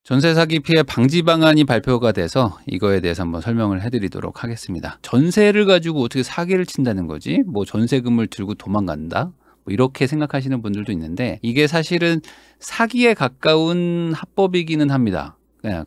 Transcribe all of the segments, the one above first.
전세 사기 피해 방지 방안이 발표가 돼서 이거에 대해서 한번 설명을 해드리도록 하겠습니다. 전세를 가지고 어떻게 사기를 친다는 거지? 뭐 전세금을 들고 도망간다? 뭐 이렇게 생각하시는 분들도 있는데 이게 사실은 사기에 가까운 합법이기는 합니다.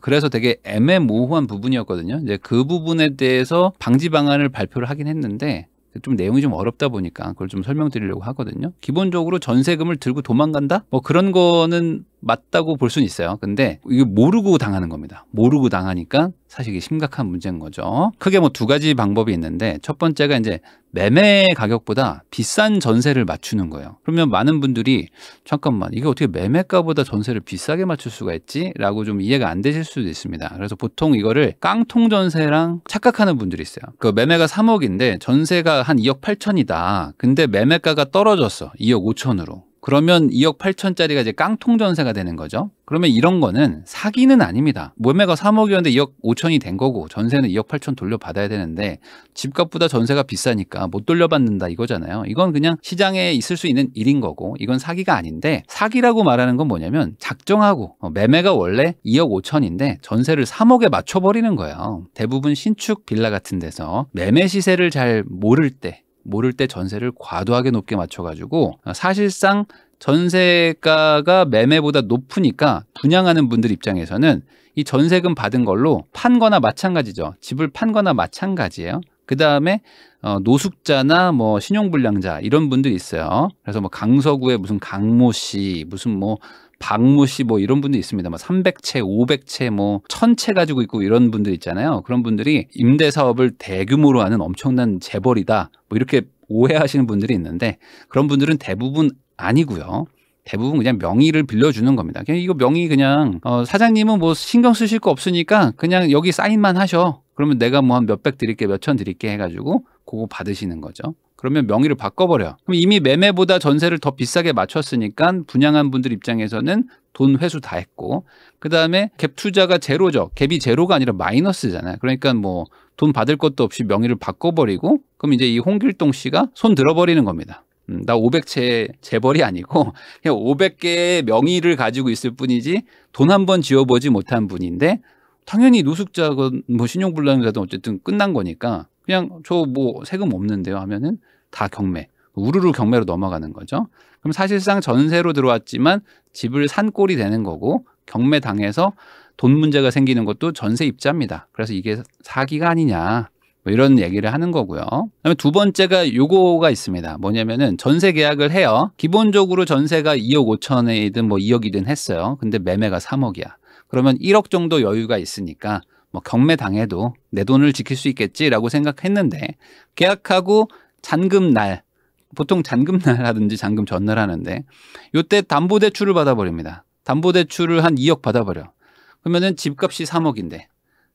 그래서 되게 애매모호한 부분이었거든요. 이제 그 부분에 대해서 방지 방안을 발표를 하긴 했는데 좀 내용이 좀 어렵다 보니까 그걸 좀 설명드리려고 하거든요. 기본적으로 전세금을 들고 도망간다? 뭐 그런 거는 맞다고 볼 수는 있어요. 근데 이게 모르고 당하는 겁니다. 모르고 당하니까 사실 이게 심각한 문제인 거죠. 크게 뭐 두 가지 방법이 있는데 첫 번째가 이제 매매 가격보다 비싼 전세를 맞추는 거예요. 그러면 많은 분들이 잠깐만 이게 어떻게 매매가보다 전세를 비싸게 맞출 수가 있지? 라고 좀 이해가 안 되실 수도 있습니다. 그래서 보통 이거를 깡통 전세랑 착각하는 분들이 있어요. 그 매매가 3억인데 전세가 한 2억 8천이다. 근데 매매가가 떨어졌어. 2억 5천으로. 그러면 2억 8천짜리가 이제 깡통 전세가 되는 거죠. 그러면 이런 거는 사기는 아닙니다. 매매가 3억이었는데 2억 5천이 된 거고 전세는 2억 8천 돌려받아야 되는데 집값보다 전세가 비싸니까 못 돌려받는다 이거잖아요. 이건 그냥 시장에 있을 수 있는 일인 거고 이건 사기가 아닌데 사기라고 말하는 건 뭐냐면 작정하고 매매가 원래 2억 5천인데 전세를 3억에 맞춰버리는 거예요. 대부분 신축 빌라 같은 데서 매매 시세를 잘 모를 때 전세를 과도하게 높게 맞춰가지고 사실상 전세가가 매매보다 높으니까 분양하는 분들 입장에서는 이 전세금 받은 걸로 판거나 마찬가지죠. 집을 판거나 마찬가지예요. 그 다음에 노숙자나 뭐 신용불량자 이런 분들이 있어요. 그래서 뭐 강서구에 무슨 강모 씨, 무슨 뭐 박모 씨 뭐 이런 분도 있습니다. 뭐 300채, 500채, 뭐 1000채 가지고 있고 이런 분들 있잖아요. 그런 분들이 임대 사업을 대규모로 하는 엄청난 재벌이다. 뭐 이렇게 오해하시는 분들이 있는데 그런 분들은 대부분 아니고요. 대부분 그냥 명의를 빌려주는 겁니다. 그냥 이거 명의 그냥 사장님은 뭐 신경 쓰실 거 없으니까 그냥 여기 사인만 하셔. 그러면 내가 뭐 한 몇백 드릴게, 몇천 드릴게 해가지고 그거 받으시는 거죠. 그러면 명의를 바꿔버려. 그럼 이미 매매보다 전세를 더 비싸게 맞췄으니까 분양한 분들 입장에서는 돈 회수 다 했고 그 다음에 갭 투자가 제로죠. 갭이 제로가 아니라 마이너스잖아요. 그러니까 뭐 돈 받을 것도 없이 명의를 바꿔버리고 그럼 이제 이 홍길동 씨가 손 들어버리는 겁니다. 나 500채 재벌이 아니고 그냥 500개의 명의를 가지고 있을 뿐이지 돈 한 번 지어보지 못한 분인데 당연히 노숙자건 뭐 신용불량자든 어쨌든 끝난 거니까 그냥 저 뭐 세금 없는데요 하면은 다 경매, 우르르 경매로 넘어가는 거죠. 그럼 사실상 전세로 들어왔지만 집을 산 꼴이 되는 거고 경매 당해서 돈 문제가 생기는 것도 전세 입자입니다. 그래서 이게 사기가 아니냐 뭐 이런 얘기를 하는 거고요. 그다음에 두 번째가 요거가 있습니다. 뭐냐면은 전세 계약을 해요. 기본적으로 전세가 2억 5천이든 뭐 2억이든 했어요. 근데 매매가 3억이야. 그러면 1억 정도 여유가 있으니까 뭐 경매 당해도 내 돈을 지킬 수 있겠지라고 생각했는데 계약하고 잔금날, 보통 잔금날 하든지 잔금 전날 하는데 요때 담보대출을 받아버립니다. 담보대출을 한 2억 받아버려. 그러면은 집값이 3억인데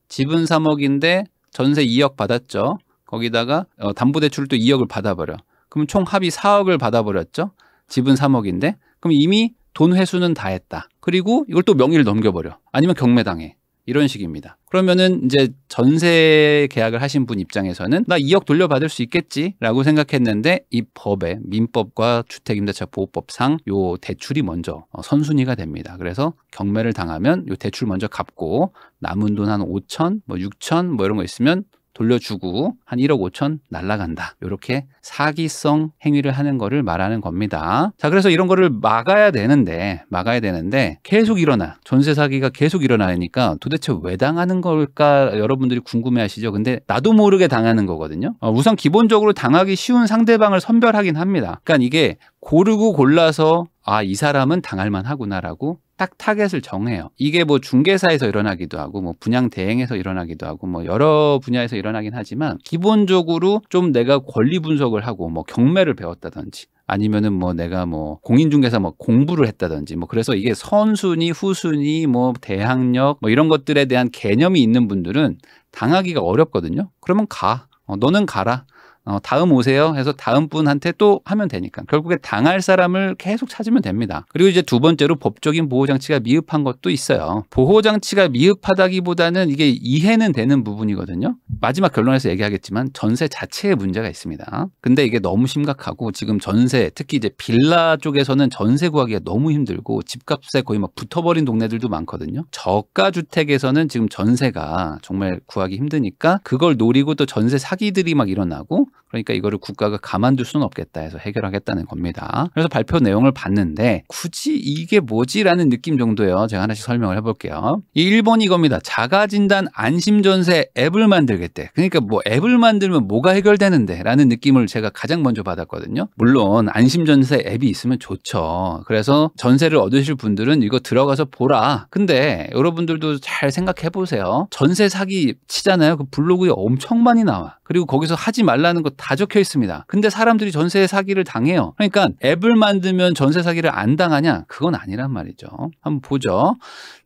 집은 3억인데 전세 2억 받았죠. 거기다가 담보대출을 또 2억을 받아버려. 그럼 총 합이 4억을 받아버렸죠. 집은 3억인데 그럼 이미 돈 회수는 다 했다. 그리고 이걸 또 명의를 넘겨버려. 아니면 경매당해. 이런 식입니다. 그러면은 이제 전세 계약을 하신 분 입장에서는 나 2억 돌려받을 수 있겠지라고 생각했는데 이 법에 민법과 주택임대차 보호법상 요 대출이 먼저 선순위가 됩니다. 그래서 경매를 당하면 요 대출 먼저 갚고 남은 돈 한 5천, 뭐 6천 뭐 이런 거 있으면 돌려주고 한 1억 5천 날라간다. 이렇게 사기성 행위를 하는 거를 말하는 겁니다. 자, 그래서 이런 거를 막아야 되는데 계속 일어나. 전세 사기가 계속 일어나니까 도대체 왜 당하는 걸까 여러분들이 궁금해하시죠. 근데 나도 모르게 당하는 거거든요. 우선 기본적으로 당하기 쉬운 상대방을 선별하긴 합니다. 그러니까 이게 고르고 골라서 이 사람은 당할 만하구나라고 딱 타겟을 정해요. 이게 뭐 중개사에서 일어나기도 하고 뭐 분양 대행에서 일어나기도 하고 뭐 여러 분야에서 일어나긴 하지만 기본적으로 좀 내가 권리 분석을 하고 뭐 경매를 배웠다든지 아니면은 뭐 내가 뭐 공인중개사 뭐 공부를 했다든지 뭐 그래서 이게 선순위, 후순위, 뭐 대항력 뭐 이런 것들에 대한 개념이 있는 분들은 당하기가 어렵거든요. 그러면 너는 가라. 다음 오세요 해서 다음 분한테 또 하면 되니까 결국에 당할 사람을 계속 찾으면 됩니다. 그리고 이제 두 번째로 법적인 보호장치가 미흡한 것도 있어요. 보호장치가 미흡하다기보다는 이게 이해는 되는 부분이거든요. 마지막 결론에서 얘기하겠지만 전세 자체에 문제가 있습니다. 근데 이게 너무 심각하고 지금 전세, 특히 이제 빌라 쪽에서는 전세 구하기가 너무 힘들고 집값에 거의 막 붙어버린 동네들도 많거든요. 저가 주택에서는 지금 전세가 정말 구하기 힘드니까 그걸 노리고 또 전세 사기들이 막 일어나고, 그러니까 이거를 국가가 가만둘 수는 없겠다 해서 해결하겠다는 겁니다. 그래서 발표 내용을 봤는데 굳이 이게 뭐지라는 느낌 정도예요. 제가 하나씩 설명을 해볼게요. 이 1번 이겁니다. 자가진단 안심전세 앱을 만들겠대. 그러니까 뭐 앱을 만들면 뭐가 해결되는데 라는 느낌을 제가 가장 먼저 받았거든요. 물론 안심전세 앱이 있으면 좋죠. 그래서 전세를 얻으실 분들은 이거 들어가서 보라. 근데 여러분들도 잘 생각해 보세요. 전세 사기 치잖아요. 그 블로그에 엄청 많이 나와. 그리고 거기서 하지 말라는 거 다 적혀 있습니다. 근데 사람들이 전세 사기를 당해요. 그러니까 앱을 만들면 전세 사기를 안 당하냐? 그건 아니란 말이죠. 한번 보죠.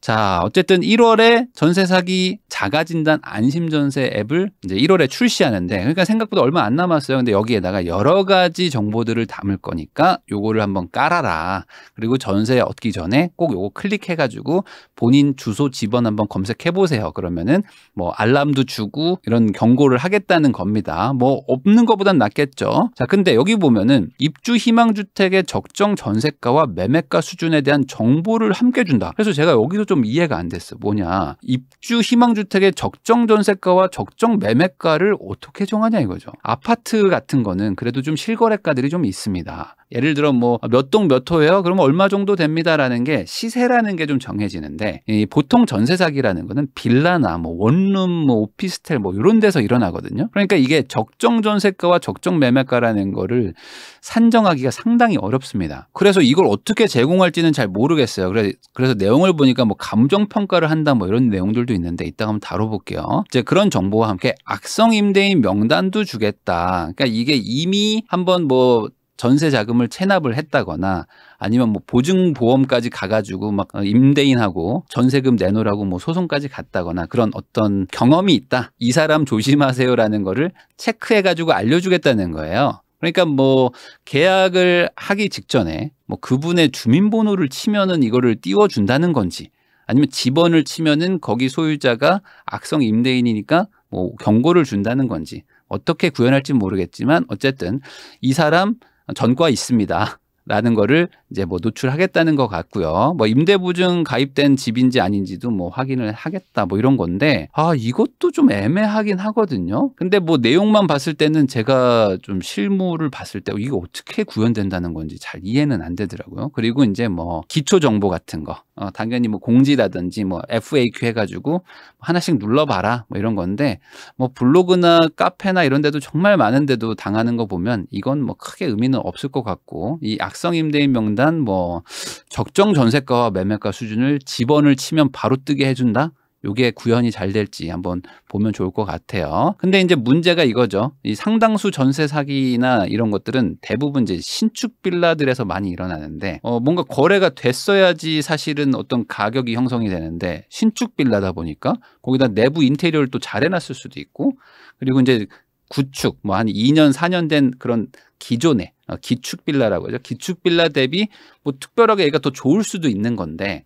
자, 어쨌든 1월에 전세 사기 자가진단 안심전세 앱을 이제 1월에 출시하는데, 그러니까 생각보다 얼마 안 남았어요. 근데 여기에다가 여러 가지 정보들을 담을 거니까 요거를 한번 깔아라. 그리고 전세 얻기 전에 꼭 요거 클릭해가지고 본인 주소 집원 한번 검색해 보세요. 그러면은 뭐 알람도 주고 이런 경고를 하겠다는 겁니다. 뭐 없는 것보단 낫겠죠. 자, 근데 여기 보면은 입주 희망주택의 적정 전세가와 매매가 수준에 대한 정보를 함께 준다. 그래서 제가 여기서 좀 이해가 안 됐어. 뭐냐, 입주 희망주택의 적정 전세가와 적정 매매가를 어떻게 정하냐 이거죠. 아파트 같은 거는 그래도 좀 실거래가들이 좀 있습니다. 예를 들어 뭐 몇 동 몇 호예요? 그러면 얼마 정도 됩니다라는 게 시세라는 게 좀 정해지는데, 이 보통 전세 사기라는 거는 빌라나 뭐 원룸, 뭐 오피스텔 뭐 이런 데서 일어나거든요. 그러니까 이게 적정 전세가와 적정 매매가라는 거를 산정하기가 상당히 어렵습니다. 그래서 이걸 어떻게 제공할지는 잘 모르겠어요. 그래서 내용을 보니까 뭐 감정 평가를 한다 뭐 이런 내용들도 있는데 이따가 한번 다뤄볼게요. 이제 그런 정보와 함께 악성 임대인 명단도 주겠다. 그러니까 이게 이미 한번 뭐 전세 자금을 체납을 했다거나 아니면 뭐 보증보험까지 가가지고 막 임대인하고 전세금 내놓으라고 뭐 소송까지 갔다거나 그런 어떤 경험이 있다. 이 사람 조심하세요라는 거를 체크해가지고 알려주겠다는 거예요. 그러니까 뭐 계약을 하기 직전에 뭐 그분의 주민번호를 치면은 이거를 띄워준다는 건지, 아니면 집원을 치면은 거기 소유자가 악성 임대인이니까 뭐 경고를 준다는 건지 어떻게 구현할지 모르겠지만 어쨌든 이 사람 전과 있습니다 라는 거를 이제 뭐 노출하겠다는 것 같고요. 뭐 임대보증 가입된 집인지 아닌지도 뭐 확인을 하겠다 뭐 이런 건데, 이것도 좀 애매하긴 하거든요. 근데 뭐 내용만 봤을 때는 제가 좀 실물을 봤을 때 이게 어떻게 구현된다는 건지 잘 이해는 안 되더라고요. 그리고 이제 뭐 기초 정보 같은 거 당연히 뭐 공지라든지 뭐 FAQ 해가지고 하나씩 눌러봐라 뭐 이런 건데, 뭐 블로그나 카페나 이런 데도 정말 많은데도 당하는 거 보면 이건 뭐 크게 의미는 없을 것 같고, 이 악성 임대인 명단 뭐 적정 전세가와 매매가 수준을 집원을 치면 바로 뜨게 해준다? 요게 구현이 잘 될지 한번 보면 좋을 것 같아요. 근데 이제 문제가 이거죠. 이 상당수 전세 사기나 이런 것들은 대부분 이제 신축 빌라들에서 많이 일어나는데, 뭔가 거래가 됐어야지 사실은 어떤 가격이 형성이 되는데, 신축 빌라다 보니까 거기다 내부 인테리어를 또 잘 해놨을 수도 있고, 그리고 이제 구축 뭐 한 2년 4년 된 그런 기존의 기축 빌라라고 하죠. 기축 빌라 대비 뭐 특별하게 얘가 더 좋을 수도 있는 건데,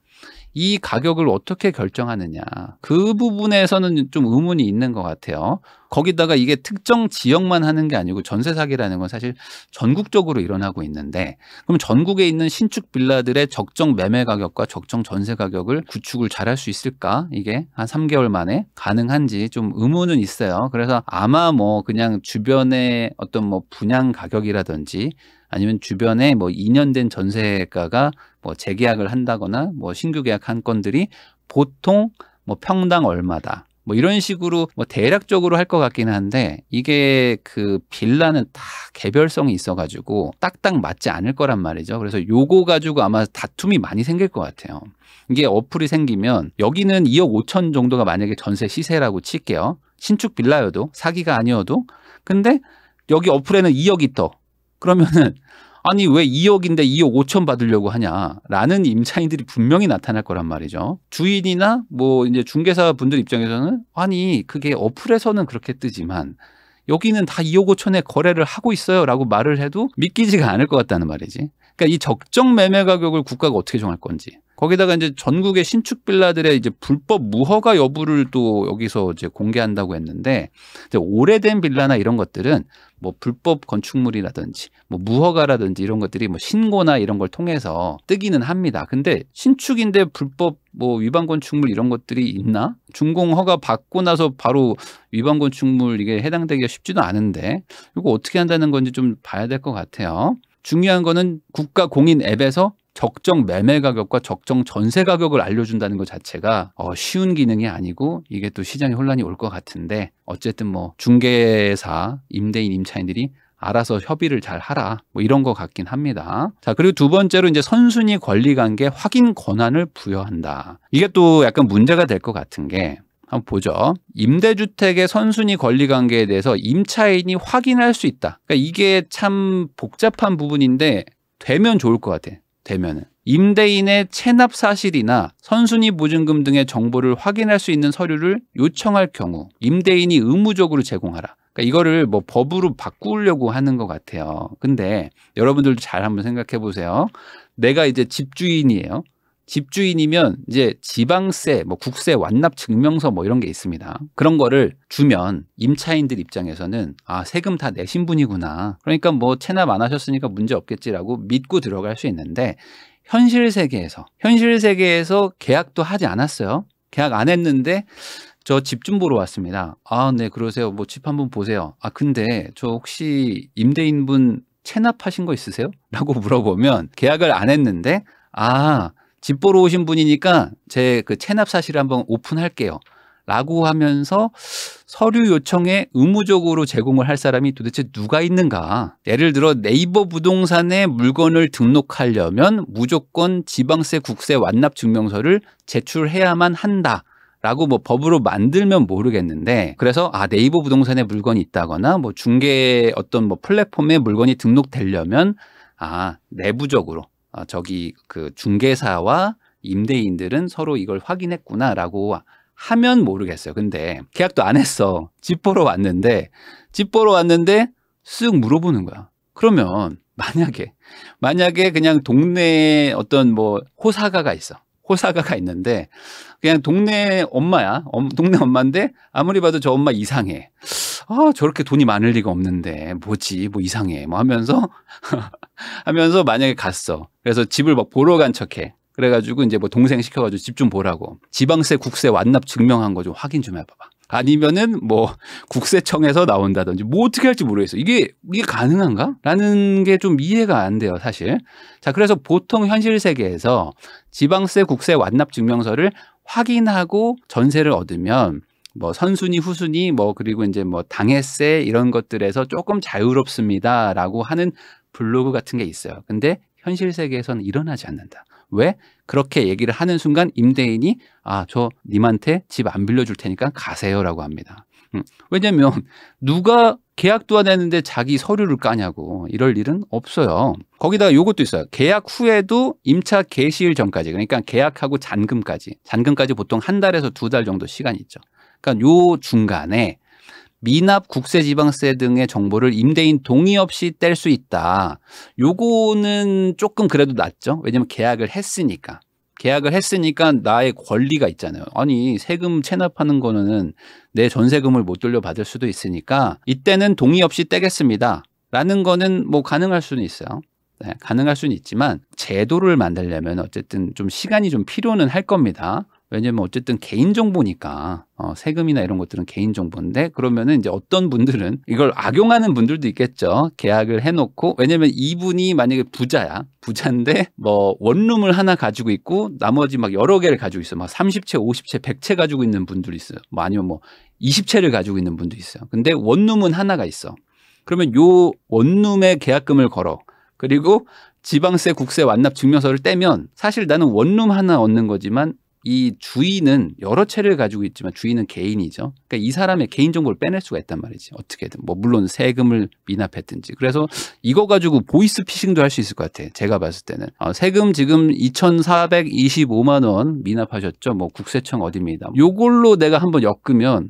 이 가격을 어떻게 결정하느냐, 그 부분에서는 좀 의문이 있는 것 같아요. 거기다가 이게 특정 지역만 하는 게 아니고 전세 사기라는 건 사실 전국적으로 일어나고 있는데, 그럼 전국에 있는 신축 빌라들의 적정 매매 가격과 적정 전세 가격을 구축을 잘할 수 있을까? 이게 한 3개월 만에 가능한지 좀 의문은 있어요. 그래서 아마 뭐 그냥 주변의 어떤 뭐 분양 가격이라든지 아니면 주변에 뭐 2년 된 전세가가 뭐 재계약을 한다거나 뭐 신규 계약한 건들이 보통 뭐 평당 얼마다 뭐 이런 식으로 뭐 대략적으로 할 것 같기는 한데, 이게 그 빌라는 다 개별성이 있어가지고 딱딱 맞지 않을 거란 말이죠. 그래서 요거 가지고 아마 다툼이 많이 생길 것 같아요. 이게 어플이 생기면 여기는 2억 5천 정도가 만약에 전세 시세라고 칠게요. 신축 빌라여도 사기가 아니어도. 근데 여기 어플에는 2억이 떠. 그러면은 아니 왜 2억인데 2억 5천 받으려고 하냐라는 임차인들이 분명히 나타날 거란 말이죠. 주인이나 뭐 이제 중개사 분들 입장에서는 아니 그게 어플에서는 그렇게 뜨지만 여기는 다 2억 5천에 거래를 하고 있어요 라고 말을 해도 믿기지가 않을 것 같다는 말이지. 그러니까 이 적정 매매 가격을 국가가 어떻게 정할 건지. 거기다가 이제 전국의 신축 빌라들의 이제 불법 무허가 여부를 또 여기서 이제 공개한다고 했는데, 이제 오래된 빌라나 이런 것들은 뭐 불법 건축물이라든지 뭐 무허가라든지 이런 것들이 뭐 신고나 이런 걸 통해서 뜨기는 합니다. 근데 신축인데 불법 뭐 위반 건축물 이런 것들이 있나? 준공 허가 받고 나서 바로 위반 건축물 이게 해당되기가 쉽지도 않은데 이거 어떻게 한다는 건지 좀 봐야 될 것 같아요. 중요한 거는 국가 공인 앱에서 적정 매매 가격과 적정 전세 가격을 알려준다는 것 자체가 쉬운 기능이 아니고, 이게 또 시장에 혼란이 올 것 같은데, 어쨌든 뭐 중개사, 임대인, 임차인들이 알아서 협의를 잘 하라, 뭐 이런 것 같긴 합니다. 자, 그리고 두 번째로 이제 선순위 권리관계 확인 권한을 부여한다. 이게 또 약간 문제가 될 것 같은 게, 한번 보죠. 임대주택의 선순위 권리관계에 대해서 임차인이 확인할 수 있다. 그러니까 이게 참 복잡한 부분인데 되면 좋을 것 같아. 되면은 임대인의 체납 사실이나 선순위 보증금 등의 정보를 확인할 수 있는 서류를 요청할 경우 임대인이 의무적으로 제공하라. 그러니까 이거를 뭐 법으로 바꾸려고 하는 것 같아요. 근데 여러분들도 잘 한번 생각해 보세요. 내가 이제 집주인이에요. 집주인이면 이제 지방세, 뭐 국세 완납 증명서 뭐 이런 게 있습니다. 그런 거를 주면 임차인들 입장에서는 아, 세금 다 내신 분이구나. 그러니까 뭐 체납 안 하셨으니까 문제 없겠지라고 믿고 들어갈 수 있는데, 현실 세계에서 계약도 하지 않았어요. 계약 안 했는데 저 집 좀 보러 왔습니다. 아, 네, 그러세요. 뭐 집 한번 보세요. 아, 근데 저 혹시 임대인분 체납하신 거 있으세요? 라고 물어보면 계약을 안 했는데, 아, 집 보러 오신 분이니까 제 그 체납 사실을 한번 오픈할게요 라고 하면서 서류 요청에 의무적으로 제공을 할 사람이 도대체 누가 있는가. 예를 들어 네이버 부동산에 물건을 등록하려면 무조건 지방세 국세 완납 증명서를 제출해야만 한다 라고 뭐 법으로 만들면 모르겠는데, 그래서 아, 네이버 부동산에 물건이 있다거나 뭐 중개 어떤 뭐 플랫폼에 물건이 등록되려면 아, 내부적으로 저기 그 중개사와 임대인들은 서로 이걸 확인했구나라고 하면 모르겠어요. 근데 계약도 안 했어. 집 보러 왔는데 쓱 물어보는 거야. 그러면 만약에 그냥 동네에 어떤 뭐 호사가가 있어. 호사가가 있는데 그냥 동네 엄마야. 동네 엄마인데 아무리 봐도 저 엄마 이상해. 아, 저렇게 돈이 많을 리가 없는데 뭐지, 뭐 이상해, 뭐 하면서 만약에 갔어. 그래서 집을 막 보러 간 척해. 그래가지고 이제 뭐 동생 시켜가지고 집 좀 보라고. 지방세 국세 완납 증명한 거 좀 확인 좀 해봐봐. 아니면은 뭐 국세청에서 나온다든지 뭐 어떻게 할지 모르겠어. 이게 가능한가? 라는 게 좀 이해가 안 돼요, 사실. 자, 그래서 보통 현실 세계에서 지방세 국세 완납 증명서를 확인하고 전세를 얻으면 뭐 선순위, 후순위, 뭐 그리고 이제 뭐 당해세 이런 것들에서 조금 자유롭습니다라고 하는 블로그 같은 게 있어요. 근데 현실 세계에서는 일어나지 않는다. 왜? 그렇게 얘기를 하는 순간 임대인이 아, 저 님한테 집 안 빌려줄 테니까 가세요라고 합니다. 왜냐면 누가 계약도 안 했는데 자기 서류를 까냐고. 이럴 일은 없어요. 거기다가 요것도 있어요. 계약 후에도 임차 개시일 전까지, 그러니까 계약하고 잔금까지 보통 한 달에서 두 달 정도 시간이 있죠. 그러니까 요 중간에 미납 국세지방세 등의 정보를 임대인 동의 없이 뗄 수 있다. 요거는 조금 그래도 낫죠. 왜냐면 계약을 했으니까 나의 권리가 있잖아요. 아니, 세금 체납하는 거는 내 전세금을 못 돌려받을 수도 있으니까 이때는 동의 없이 떼겠습니다 라는 거는 뭐 가능할 수는 있어요. 네, 가능할 수는 있지만 제도를 만들려면 어쨌든 좀 시간이 좀 필요는 할 겁니다. 왜냐면 어쨌든 개인정보니까 세금이나 이런 것들은 개인정보인데, 그러면은 이제 어떤 분들은 이걸 악용하는 분들도 있겠죠. 계약을 해놓고, 왜냐면 이분이 만약에 부자인데 뭐 원룸을 하나 가지고 있고 나머지 막 여러 개를 가지고 있어. 막 30채, 50채, 100채 가지고 있는 분들이 있어요. 뭐 아니면 뭐 20채를 가지고 있는 분도 있어요. 근데 원룸은 하나가 있어. 그러면 요 원룸에 계약금을 걸어. 그리고 지방세 국세 완납 증명서를 떼면 사실 나는 원룸 하나 얻는 거지만 이 주인은 여러 채를 가지고 있지만 주인은 개인이죠. 그러니까 이 사람의 개인정보를 빼낼 수가 있단 말이지. 어떻게든. 뭐 물론 세금을 미납했든지. 그래서 이거 가지고 보이스피싱도 할 수 있을 것 같아. 제가 봤을 때는. 세금 지금 2,425만 원 미납하셨죠. 뭐 국세청 어디입니다. 요걸로 내가 한번 엮으면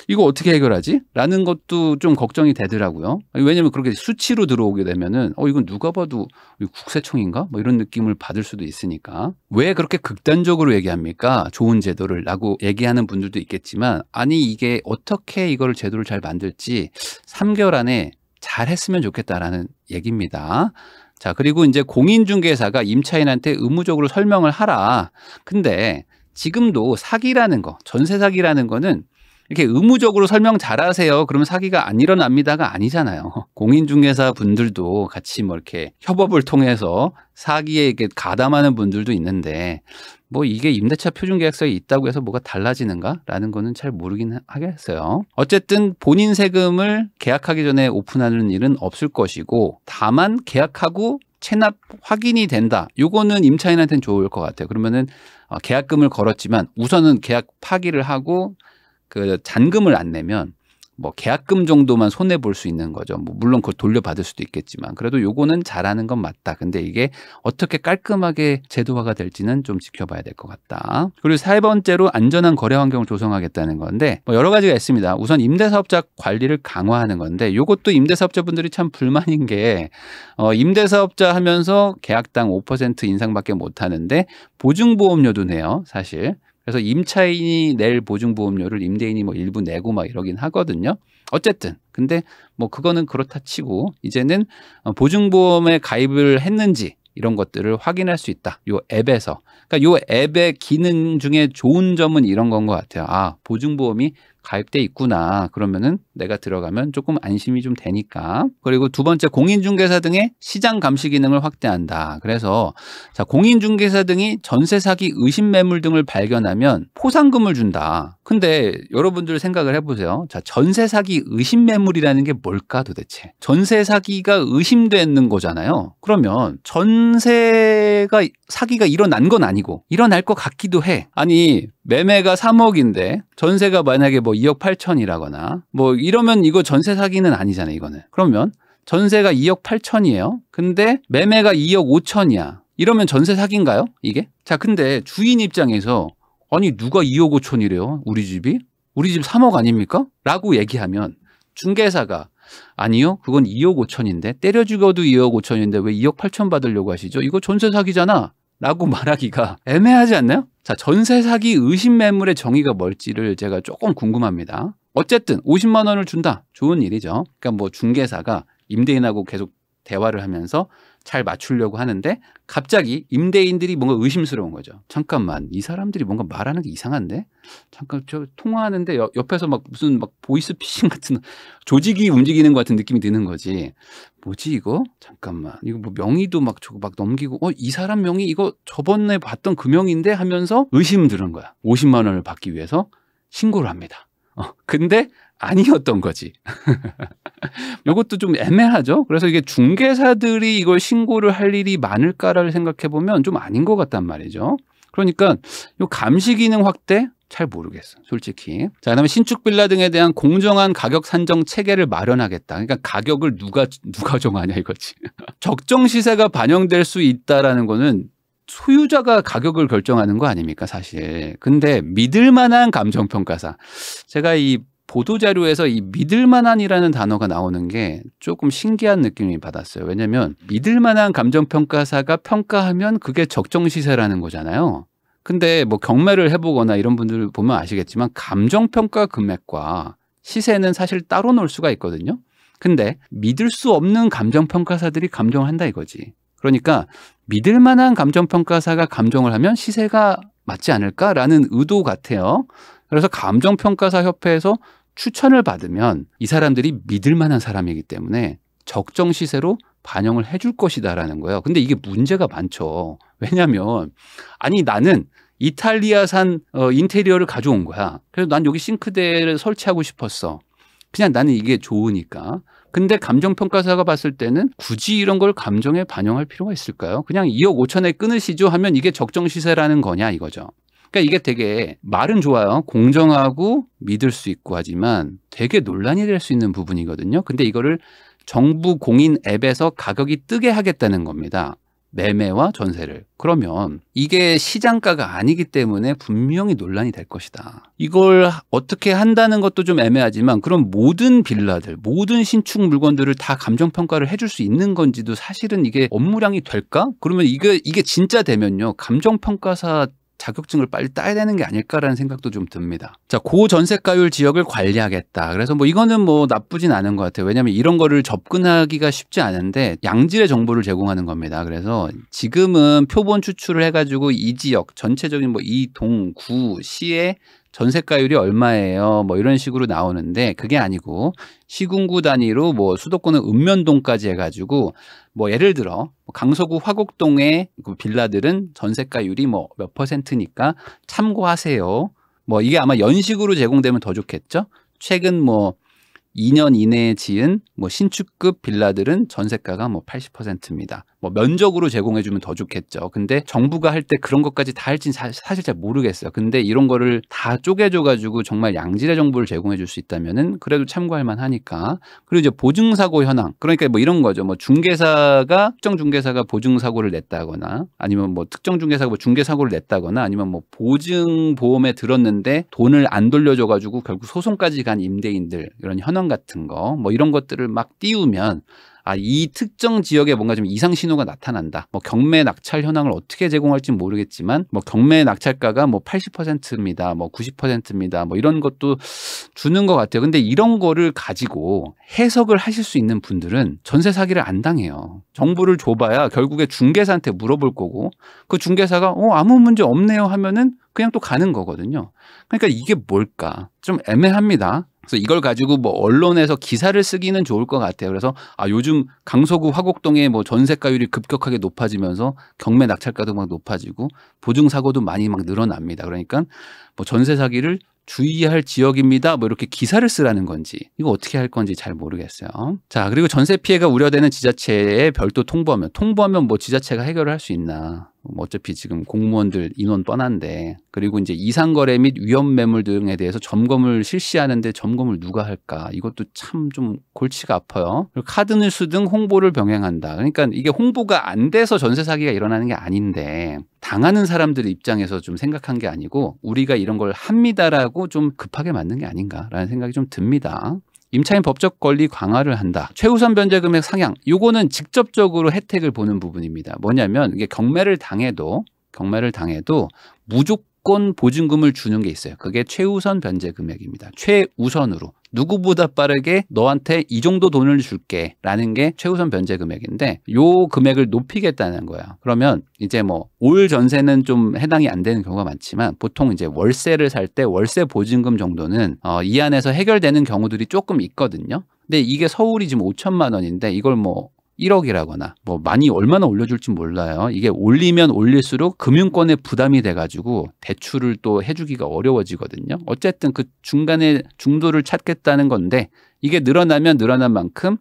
이거 어떻게 해결하지? 라는 것도 좀 걱정이 되더라고요. 왜냐면 그렇게 수치로 들어오게 되면은 이건 누가 봐도 국세청인가? 뭐 이런 느낌을 받을 수도 있으니까. 왜 그렇게 극단적으로 얘기합니까? 좋은 제도를 라고 얘기하는 분들도 있겠지만, 아니 이게 어떻게 이걸 제도를 잘 만들지 3개월 안에 잘 했으면 좋겠다라는 얘기입니다. 자, 그리고 이제 공인중개사가 임차인한테 의무적으로 설명을 하라. 근데 지금도 사기라는 거, 전세 사기라는 거는 이렇게 의무적으로 설명 잘하세요. 그러면 사기가 안 일어납니다가 아니잖아요. 공인중개사 분들도 같이 뭐 이렇게 협업을 통해서 사기에 이렇게 가담하는 분들도 있는데, 뭐 이게 임대차 표준계약서에 있다고 해서 뭐가 달라지는가라는 거는 잘 모르긴 하겠어요. 어쨌든 본인 세금을 계약하기 전에 오픈하는 일은 없을 것이고, 다만 계약하고 체납 확인이 된다. 요거는 임차인한테는 좋을 것 같아요. 그러면은 계약금을 걸었지만 우선은 계약 파기를 하고 그 잔금을 안 내면 뭐 계약금 정도만 손해 볼 수 있는 거죠. 뭐 물론 그걸 돌려받을 수도 있겠지만 그래도 요거는 잘하는 건 맞다. 근데 이게 어떻게 깔끔하게 제도화가 될지는 좀 지켜봐야 될 것 같다. 그리고 세 번째로 안전한 거래 환경을 조성하겠다는 건데 뭐 여러 가지가 있습니다. 우선 임대사업자 관리를 강화하는 건데 요것도 임대사업자분들이 참 불만인 게 임대사업자 하면서 계약당 5% 인상밖에 못 하는데 보증보험료도 내요, 사실. 그래서 임차인이 낼 보증보험료를 임대인이 뭐 일부 내고 막 이러긴 하거든요. 어쨌든 근데 뭐 그거는 그렇다 치고 이제는 보증보험에 가입을 했는지 이런 것들을 확인할 수 있다. 요 앱에서. 그러니까 요 앱의 기능 중에 좋은 점은 이런 건 것 같아요. 아, 보증보험이 가입돼 있구나. 그러면은 내가 들어가면 조금 안심이 좀 되니까. 그리고 두 번째, 공인중개사 등의 시장 감시 기능을 확대한다. 그래서 자, 공인중개사 등이 전세 사기 의심 매물 등을 발견하면 포상금을 준다. 근데 여러분들 생각을 해보세요. 자, 전세 사기 의심 매물이라는 게 뭘까 도대체? 전세 사기가 의심되는 거잖아요. 그러면 전세가 사기가 일어난 건 아니고 일어날 것 같기도 해. 아니 매매가 3억인데 전세가 만약에 뭐 2억 8천이라거나 뭐 이러면 이거 전세 사기는 아니잖아요, 이거는. 그러면 전세가 2억 8천이에요. 근데 매매가 2억 5천이야. 이러면 전세 사기인가요, 이게? 자, 근데 주인 입장에서 아니 누가 2억 5천이래요? 우리 집이? 우리 집 3억 아닙니까? 라고 얘기하면 중개사가 아니요, 그건 2억 5천인데 때려 죽여도 2억 5천인데 왜 2억 8천 받으려고 하시죠? 이거 전세 사기잖아. 라고 말하기가 애매하지 않나요? 자, 전세 사기 의심 매물의 정의가 뭘지를 제가 조금 궁금합니다. 어쨌든 50만 원을 준다. 좋은 일이죠. 그러니까 뭐 중개사가 임대인하고 계속 대화를 하면서 잘 맞추려고 하는데 갑자기 임대인들이 뭔가 의심스러운 거죠. 잠깐만, 이 사람들이 뭔가 말하는 게 이상한데? 잠깐 저 통화하는데 옆에서 막 무슨 막 보이스피싱 같은 조직이 움직이는 것 같은 느낌이 드는 거지. 뭐지 이거? 잠깐만, 이거 뭐 명의도 막 저거 막 넘기고 이 사람 명의 이거 저번에 봤던 그 명의인데 하면서 의심 드는 거야. 50만 원을 받기 위해서 신고를 합니다. 근데 아니었던 거지. 이것도 좀 애매하죠. 그래서 이게 중개사들이 이걸 신고를 할 일이 많을까를 생각해 보면 좀 아닌 것 같단 말이죠. 그러니까 이 감시 기능 확대 잘 모르겠어, 솔직히. 자, 그다음에 신축 빌라 등에 대한 공정한 가격 산정 체계를 마련하겠다. 그러니까 가격을 누가 정하냐 이거지. 적정 시세가 반영될 수 있다라는 거는 소유자가 가격을 결정하는 거 아닙니까, 사실. 근데 믿을 만한 감정평가사. 제가 이 보도자료에서 이 믿을 만한이라는 단어가 나오는 게 조금 신기한 느낌이 받았어요. 왜냐하면 믿을 만한 감정평가사가 평가하면 그게 적정시세라는 거잖아요. 근데 뭐 경매를 해보거나 이런 분들 보면 아시겠지만 감정평가 금액과 시세는 사실 따로 놓을 수가 있거든요. 근데 믿을 수 없는 감정평가사들이 감정을 한다 이거지. 그러니까 믿을 만한 감정평가사가 감정을 하면 시세가 맞지 않을까라는 의도 같아요. 그래서 감정평가사협회에서 추천을 받으면 이 사람들이 믿을 만한 사람이기 때문에 적정 시세로 반영을 해줄 것이다라는 거예요. 근데 이게 문제가 많죠. 왜냐하면 아니 나는 이탈리아산 인테리어를 가져온 거야. 그래서 난 여기 싱크대를 설치하고 싶었어. 그냥 나는 이게 좋으니까. 근데 감정평가사가 봤을 때는 굳이 이런 걸 감정에 반영할 필요가 있을까요? 그냥 2억 5천에 끊으시죠 하면 이게 적정 시세라는 거냐 이거죠. 그러니까 이게 되게 말은 좋아요. 공정하고 믿을 수 있고 하지만 되게 논란이 될 수 있는 부분이거든요. 근데 이거를 정부 공인 앱에서 가격이 뜨게 하겠다는 겁니다. 매매와 전세를. 그러면 이게 시장가가 아니기 때문에 분명히 논란이 될 것이다. 이걸 어떻게 한다는 것도 좀 애매하지만 그럼 모든 빌라들, 모든 신축 물건들을 다 감정평가를 해줄 수 있는 건지도 사실은 이게 업무량이 될까? 그러면 이게 진짜 되면요. 감정평가사 자격증을 빨리 따야 되는 게 아닐까라는 생각도 좀 듭니다. 자, 고전세가율 지역을 관리하겠다. 그래서 뭐 이거는 뭐 나쁘진 않은 것 같아요. 왜냐하면 이런 거를 접근하기가 쉽지 않은데 양질의 정보를 제공하는 겁니다. 그래서 지금은 표본 추출을 해가지고 이 지역 전체적인 뭐 이 동, 구, 시의 전세가율이 얼마예요? 뭐 이런 식으로 나오는데 그게 아니고 시군구 단위로 뭐 수도권은 읍면동까지 해가지고 뭐 예를 들어 강서구 화곡동의 그 빌라들은 전세가율이 뭐 몇 %니까 참고하세요. 뭐 이게 아마 연식으로 제공되면 더 좋겠죠? 최근 뭐 2년 이내에 지은 뭐 신축급 빌라들은 전세가가 뭐 80%입니다. 뭐 면적으로 제공해주면 더 좋겠죠. 근데 정부가 할 때 그런 것까지 다 할지는 사실 잘 모르겠어요. 근데 이런 거를 다 쪼개줘가지고 정말 양질의 정보를 제공해줄 수 있다면은 그래도 참고할 만하니까. 그리고 이제 보증사고 현황. 그러니까 뭐 이런 거죠. 뭐 중개사가 특정 중개사가 보증사고를 냈다거나 아니면 뭐 특정 중개사가 뭐 중개사고를 냈다거나 아니면 뭐 보증보험에 들었는데 돈을 안 돌려줘가지고 결국 소송까지 간 임대인들 이런 현황 같은 거 뭐 이런 것들을 막 띄우면 아, 이 특정 지역에 뭔가 좀 이상 신호가 나타난다. 뭐 경매 낙찰 현황을 어떻게 제공할지는 모르겠지만 뭐 경매 낙찰가가 뭐 80%입니다. 뭐 90%입니다. 뭐 이런 것도 주는 것 같아요. 근데 이런 거를 가지고 해석을 하실 수 있는 분들은 전세 사기를 안 당해요. 정보를 줘봐야 결국에 중개사한테 물어볼 거고 그 중개사가 아무 문제 없네요 하면은 그냥 또 가는 거거든요. 그러니까 이게 뭘까? 좀 애매합니다. 그래서 이걸 가지고 뭐 언론에서 기사를 쓰기는 좋을 것 같아요. 그래서 요즘 강서구 화곡동에 뭐 전세가율이 급격하게 높아지면서 경매 낙찰가도 막 높아지고 보증 사고도 많이 막 늘어납니다. 그러니까 뭐 전세 사기를 주의할 지역입니다. 뭐 이렇게 기사를 쓰라는 건지 이거 어떻게 할 건지 잘 모르겠어요. 자, 그리고 전세 피해가 우려되는 지자체에 별도 통보하면 뭐 지자체가 해결을 할 수 있나? 뭐 어차피 지금 공무원들 인원 뻔한데 그리고 이제 이상거래 및 위험 매물 등에 대해서 점검을 실시하는데 점검을 누가 할까? 이것도 참 좀 골치가 아파요. 그리고 카드뉴스 등 홍보를 병행한다. 그러니까 이게 홍보가 안 돼서 전세 사기가 일어나는 게 아닌데 당하는 사람들 입장에서 좀 생각한 게 아니고 우리가 이런 걸 합니다라고 좀 급하게 만든 게 아닌가라는 생각이 좀 듭니다. 임차인 법적 권리 강화를 한다. 최우선 변제 금액 상향. 요거는 직접적으로 혜택을 보는 부분입니다. 뭐냐면 이게 경매를 당해도 무조건 보증금을 주는 게 있어요. 그게 최우선 변제 금액입니다. 최우선으로. 누구보다 빠르게 너한테 이 정도 돈을 줄게 라는 게 최우선 변제 금액인데 요 금액을 높이겠다는 거야. 그러면 이제 뭐 올 전세는 좀 해당이 안 되는 경우가 많지만 보통 이제 월세를 살 때 월세 보증금 정도는 이 안에서 해결되는 경우들이 조금 있거든요. 근데 이게 서울이 지금 5천만 원인데 이걸 뭐 1억이라거나 뭐 많이 얼마나 올려줄지 몰라요. 이게 올리면 올릴수록 금융권에 부담이 돼가지고 대출을 또 해주기가 어려워지거든요. 어쨌든 그 중간에 중도를 찾겠다는 건데 이게 늘어나면 늘어난 만큼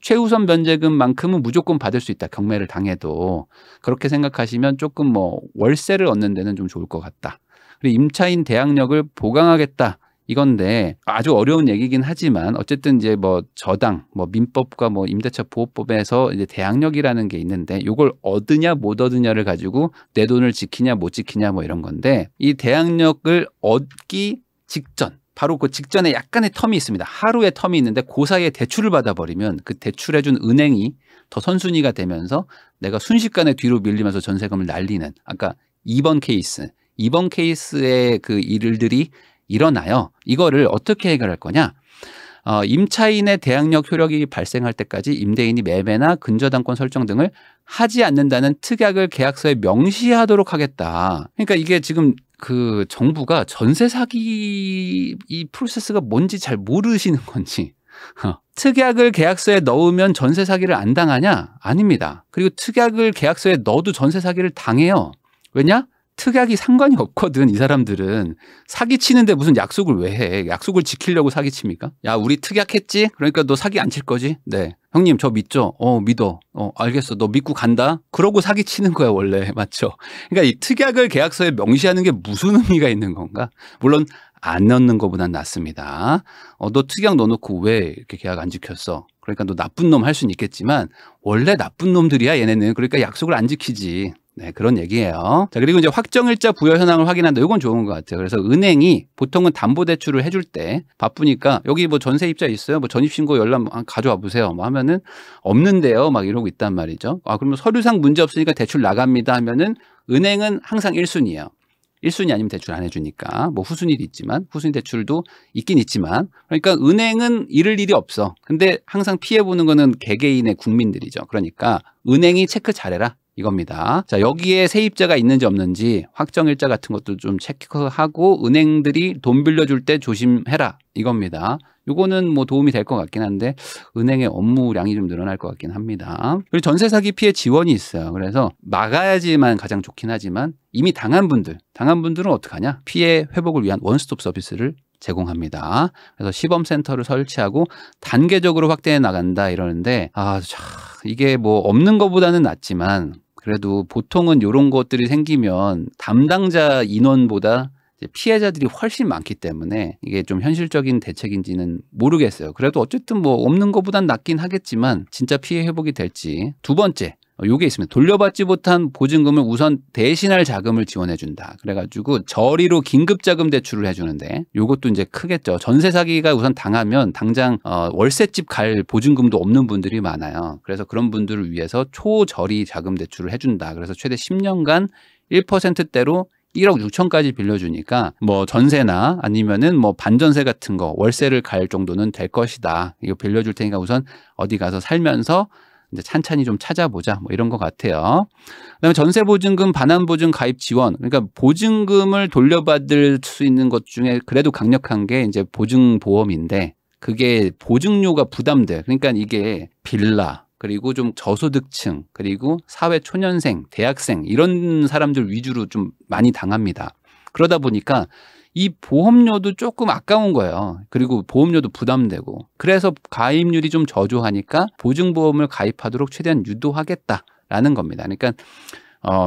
최우선 변제금만큼은 무조건 받을 수 있다. 경매를 당해도. 그렇게 생각하시면 조금 뭐 월세를 얻는 데는 좀 좋을 것 같다. 그리고 임차인 대항력을 보강하겠다. 이건데 아주 어려운 얘기긴 하지만 어쨌든 이제 뭐 저당, 뭐 민법과 뭐 임대차 보호법에서 이제 대항력이라는 게 있는데 이걸 얻으냐 못 얻으냐를 가지고 내 돈을 지키냐 못 지키냐 뭐 이런 건데 이 대항력을 얻기 직전 바로 그 직전에 약간의 텀이 있습니다. 하루의 텀이 있는데 그 사이에 대출을 받아버리면 그 대출해준 은행이 더 선순위가 되면서 내가 순식간에 뒤로 밀리면서 전세금을 날리는 아까 2번 케이스의 그 일들이 일어나요. 이거를 어떻게 해결할 거냐? 임차인의 대항력 효력이 발생할 때까지 임대인이 매매나 근저당권 설정 등을 하지 않는다는 특약을 계약서에 명시하도록 하겠다. 그러니까 이게 지금 그 정부가 전세 사기 이 프로세스가 뭔지 잘 모르시는 건지 특약을 계약서에 넣으면 전세 사기를 안 당하냐? 아닙니다. 그리고 특약을 계약서에 넣어도 전세 사기를 당해요. 왜냐? 특약이 상관이 없거든. 이 사람들은 사기치는데 무슨 약속을 왜 해? 약속을 지키려고 사기칩니까? 야, 우리 특약했지? 그러니까 너 사기 안 칠 거지? 네. 형님 저 믿죠? 믿어. 알겠어. 너 믿고 간다? 그러고 사기치는 거야 원래. 맞죠? 그러니까 이 특약을 계약서에 명시하는 게 무슨 의미가 있는 건가? 물론 안 넣는 것보단 낫습니다. 너 특약 넣어놓고 왜 이렇게 계약 안 지켰어? 그러니까 너 나쁜 놈 할 수는 있겠지만 원래 나쁜 놈들이야 얘네는. 그러니까 약속을 안 지키지. 네, 그런 얘기예요. 자, 그리고 이제 확정일자 부여 현황을 확인한다. 이건 좋은 것 같아요. 그래서 은행이 보통은 담보대출을 해줄 때 바쁘니까 여기 뭐 전세입자 있어요? 뭐 전입신고 연락 가져와 보세요. 뭐 하면은 없는데요. 막 이러고 있단 말이죠. 아, 그러면 서류상 문제 없으니까 대출 나갑니다 하면은 은행은 항상 1순위예요. 1순위 아니면 대출 안 해주니까. 뭐 후순위도 있지만 후순위 대출도 있긴 있지만 그러니까 은행은 잃을 일이 없어. 근데 항상 피해보는 거는 개개인의 국민들이죠. 그러니까 은행이 체크 잘해라. 이겁니다. 자, 여기에 세입자가 있는지 없는지 확정일자 같은 것도 좀 체크하고 은행들이 돈 빌려줄 때 조심해라. 이겁니다. 요거는 뭐 도움이 될 것 같긴 한데 은행의 업무량이 좀 늘어날 것 같긴 합니다. 그리고 전세 사기 피해 지원이 있어요. 그래서 막아야지만 가장 좋긴 하지만 이미 당한 분들은 어떡하냐? 피해 회복을 위한 원스톱 서비스를 제공합니다. 그래서 시범센터를 설치하고 단계적으로 확대해 나간다 이러는데 이게 뭐 없는 것보다는 낫지만 그래도 보통은 이런 것들이 생기면 담당자 인원보다 피해자들이 훨씬 많기 때문에 이게 좀 현실적인 대책인지는 모르겠어요. 그래도 어쨌든 뭐 없는 것보단 낫긴 하겠지만 진짜 피해 회복이 될지. 두 번째, 요게 있습니다. 돌려받지 못한 보증금을 우선 대신할 자금을 지원해 준다. 그래가지고 저리로 긴급자금 대출을 해주는데 요것도 이제 크겠죠. 전세 사기가 우선 당하면 당장 월세집 갈 보증금도 없는 분들이 많아요. 그래서 그런 분들을 위해서 초저리 자금 대출을 해준다. 그래서 최대 10년간 1%대로 1억 6천까지 빌려주니까 뭐 전세나 아니면은 뭐 반전세 같은 거 월세를 갈 정도는 될 것이다. 이거 빌려줄 테니까 우선 어디 가서 살면서 이제 찬찬히 좀 찾아보자. 뭐 이런 것 같아요. 그다음에 전세보증금 반환보증 가입 지원. 그러니까 보증금을 돌려받을 수 있는 것 중에 그래도 강력한 게 이제 보증보험인데 그게 보증료가 부담돼. 그러니까 이게 빌라 그리고 좀 저소득층 그리고 사회초년생, 대학생 이런 사람들 위주로 좀 많이 당합니다. 그러다 보니까 이 보험료도 조금 아까운 거예요. 그리고 보험료도 부담되고 그래서 가입률이 좀 저조하니까 보증보험을 가입하도록 최대한 유도하겠다라는 겁니다. 그러니까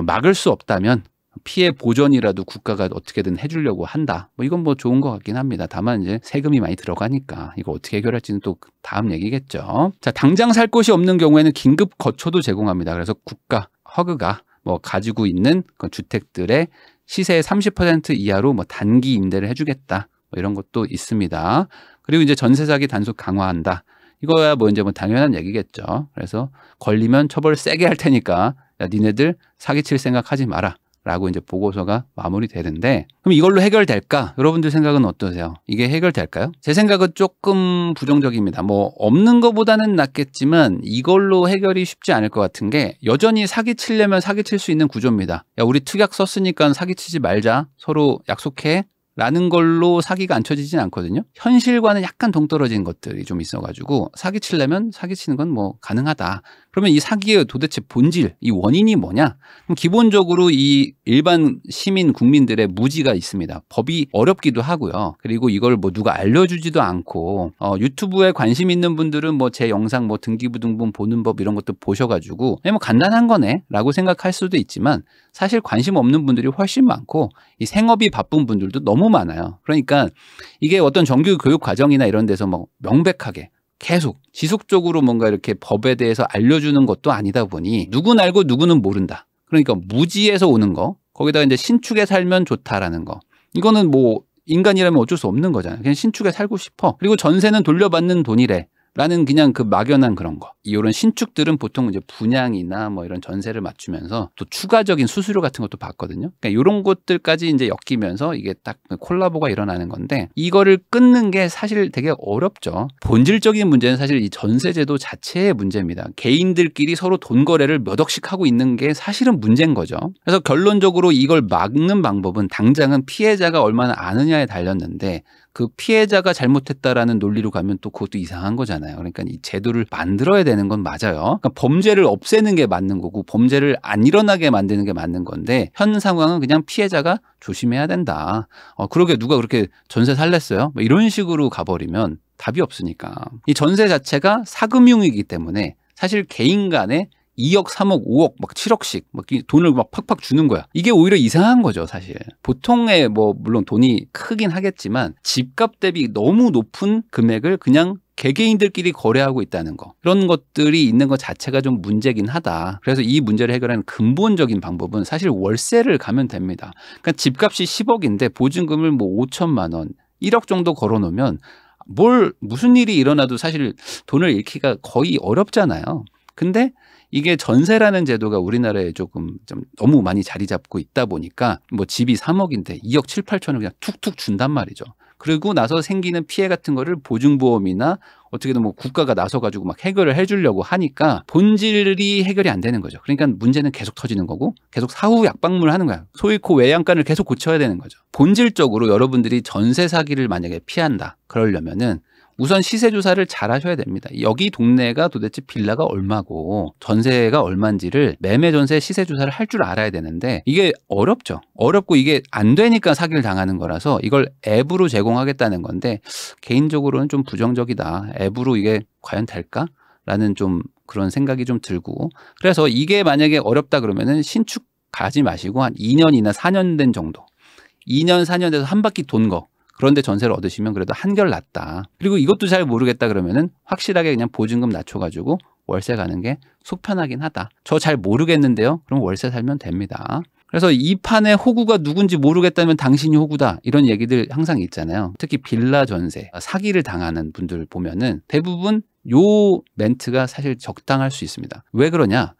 막을 수 없다면 피해 보전이라도 국가가 어떻게든 해주려고 한다. 뭐 이건 뭐 좋은 것 같긴 합니다. 다만 이제 세금이 많이 들어가니까 이거 어떻게 해결할지는 또 다음 얘기겠죠. 자, 당장 살 곳이 없는 경우에는 긴급 거처도 제공합니다. 그래서 국가 허그가 뭐 가지고 있는 그 주택들의 시세의 30% 이하로 뭐 단기 임대를 해주겠다. 뭐 이런 것도 있습니다. 그리고 이제 전세 사기 단속 강화한다. 이거야 뭐 이제 뭐 당연한 얘기겠죠. 그래서 걸리면 처벌 세게 할 테니까 야, 니네들 사기칠 생각하지 마라. 라고 이제 보고서가 마무리되는데 그럼 이걸로 해결될까? 여러분들 생각은 어떠세요? 이게 해결될까요? 제 생각은 조금 부정적입니다. 뭐 없는 것보다는 낫겠지만 이걸로 해결이 쉽지 않을 것 같은 게 여전히 사기치려면 사기칠 수 있는 구조입니다. 야, 우리 특약 썼으니까 사기치지 말자. 서로 약속해. 라는 걸로 사기가 안 쳐지진 않거든요. 현실과는 약간 동떨어진 것들이 좀 있어가지고 사기치려면 사기치는 건 뭐 가능하다. 그러면 이 사기의 도대체 본질, 이 원인이 뭐냐? 그럼 기본적으로 이 일반 시민 국민들의 무지가 있습니다. 법이 어렵기도 하고요. 그리고 이걸 뭐 누가 알려주지도 않고 유튜브에 관심 있는 분들은 뭐 제 영상 뭐 등기부등본 보는 법 이런 것도 보셔가지고 뭐 간단한 거네라고 생각할 수도 있지만 사실 관심 없는 분들이 훨씬 많고 이 생업이 바쁜 분들도 너무 많아요. 그러니까 이게 어떤 정규 교육 과정이나 이런 데서 뭐 명백하게 계속 지속적으로 뭔가 이렇게 법에 대해서 알려주는 것도 아니다 보니 누군 알고 누구는 모른다. 그러니까 무지에서 오는 거, 거기다가 이제 신축에 살면 좋다라는 거. 이거는 뭐 인간이라면 어쩔 수 없는 거잖아요. 그냥 신축에 살고 싶어. 그리고 전세는 돌려받는 돈이래. 라는 그냥 그 막연한 그런 거. 이런 신축들은 보통 이제 분양이나 뭐 이런 전세를 맞추면서 또 추가적인 수수료 같은 것도 받거든요. 그러니까 이런 것들까지 이제 엮이면서 이게 딱 콜라보가 일어나는 건데 이거를 끊는 게 사실 되게 어렵죠. 본질적인 문제는 사실 이 전세제도 자체의 문제입니다. 개인들끼리 서로 돈 거래를 몇 억씩 하고 있는 게 사실은 문제인 거죠. 그래서 결론적으로 이걸 막는 방법은 당장은 피해자가 얼마나 아느냐에 달렸는데 그 피해자가 잘못했다라는 논리로 가면 또 그것도 이상한 거잖아요. 그러니까 이 제도를 만들어야 되는 건 맞아요. 그러니까 범죄를 없애는 게 맞는 거고 범죄를 안 일어나게 만드는 게 맞는 건데 현 상황은 그냥 피해자가 조심해야 된다. 그러게 누가 그렇게 전세 살랬어요? 뭐 이런 식으로 가버리면 답이 없으니까. 이 전세 자체가 사금융이기 때문에 사실 개인 간의 2억, 3억, 5억, 막 7억씩 막 돈을 막 팍팍 주는 거야. 이게 오히려 이상한 거죠, 사실. 보통의 뭐 물론 돈이 크긴 하겠지만 집값 대비 너무 높은 금액을 그냥 개개인들끼리 거래하고 있다는 거. 그런 것들이 있는 것 자체가 좀 문제긴 하다. 그래서 이 문제를 해결하는 근본적인 방법은 사실 월세를 가면 됩니다. 그러니까 집값이 10억인데 보증금을 뭐 5천만 원, 1억 정도 걸어놓으면 무슨 일이 일어나도 사실 돈을 잃기가 거의 어렵잖아요. 근데 이게 전세라는 제도가 우리나라에 조금 좀 너무 많이 자리 잡고 있다 보니까 뭐 집이 3억인데 2억 7, 8천을 그냥 툭툭 준단 말이죠. 그리고 나서 생기는 피해 같은 거를 보증보험이나 어떻게든 뭐 국가가 나서가지고 막 해결을 해주려고 하니까 본질이 해결이 안 되는 거죠. 그러니까 문제는 계속 터지는 거고 계속 사후 약방문을 하는 거야. 소위코 외양간을 계속 고쳐야 되는 거죠. 본질적으로 여러분들이 전세 사기를 만약에 피한다. 그러려면은 우선 시세 조사를 잘 하셔야 됩니다. 여기 동네가 도대체 빌라가 얼마고 전세가 얼마인지를 매매 전세 시세 조사를 할 줄 알아야 되는데 이게 어렵죠. 어렵고 이게 안 되니까 사기를 당하는 거라서 이걸 앱으로 제공하겠다는 건데 개인적으로는 좀 부정적이다. 앱으로 이게 과연 될까? 라는 좀 그런 생각이 좀 들고 그래서 이게 만약에 어렵다 그러면은 신축 가지 마시고 한 2년이나 4년 된 정도 2년 4년 돼서 한 바퀴 돈 거 그런데 전세를 얻으시면 그래도 한결 낫다. 그리고 이것도 잘 모르겠다 그러면은 확실하게 그냥 보증금 낮춰가지고 월세 가는 게 속편하긴 하다. 저 잘 모르겠는데요. 그럼 월세 살면 됩니다. 그래서 이 판의 호구가 누군지 모르겠다면 당신이 호구다. 이런 얘기들 항상 있잖아요. 특히 빌라 전세, 사기를 당하는 분들 보면은 대부분 요 멘트가 사실 적당할 수 있습니다. 왜 그러냐?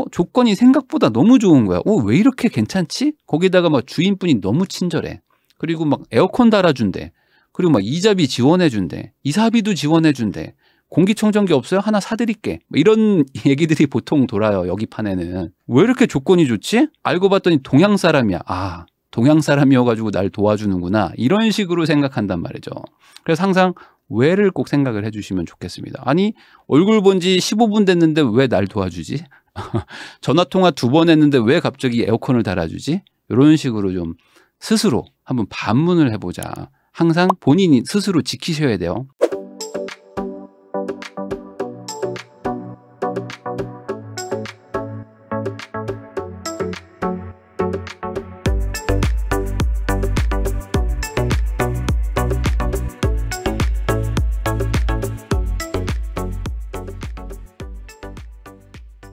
조건이 생각보다 너무 좋은 거야. 왜 이렇게 괜찮지? 거기다가 막 주인분이 너무 친절해. 그리고 막 에어컨 달아준대. 그리고 막 이자비 지원해준대. 이사비도 지원해준대. 공기청정기 없어요? 하나 사드릴게. 이런 얘기들이 보통 돌아요. 여기 판에는. 왜 이렇게 조건이 좋지? 알고 봤더니 동양 사람이야. 아, 동양 사람이어가지고 날 도와주는구나. 이런 식으로 생각한단 말이죠. 그래서 항상 왜를 꼭 생각을 해주시면 좋겠습니다. 아니 얼굴 본 지 15분 됐는데 왜 날 도와주지? 전화통화 2번 했는데 왜 갑자기 에어컨을 달아주지? 이런 식으로 좀 스스로 한번 반문을 해보자. 항상 본인이 스스로 지키셔야 돼요.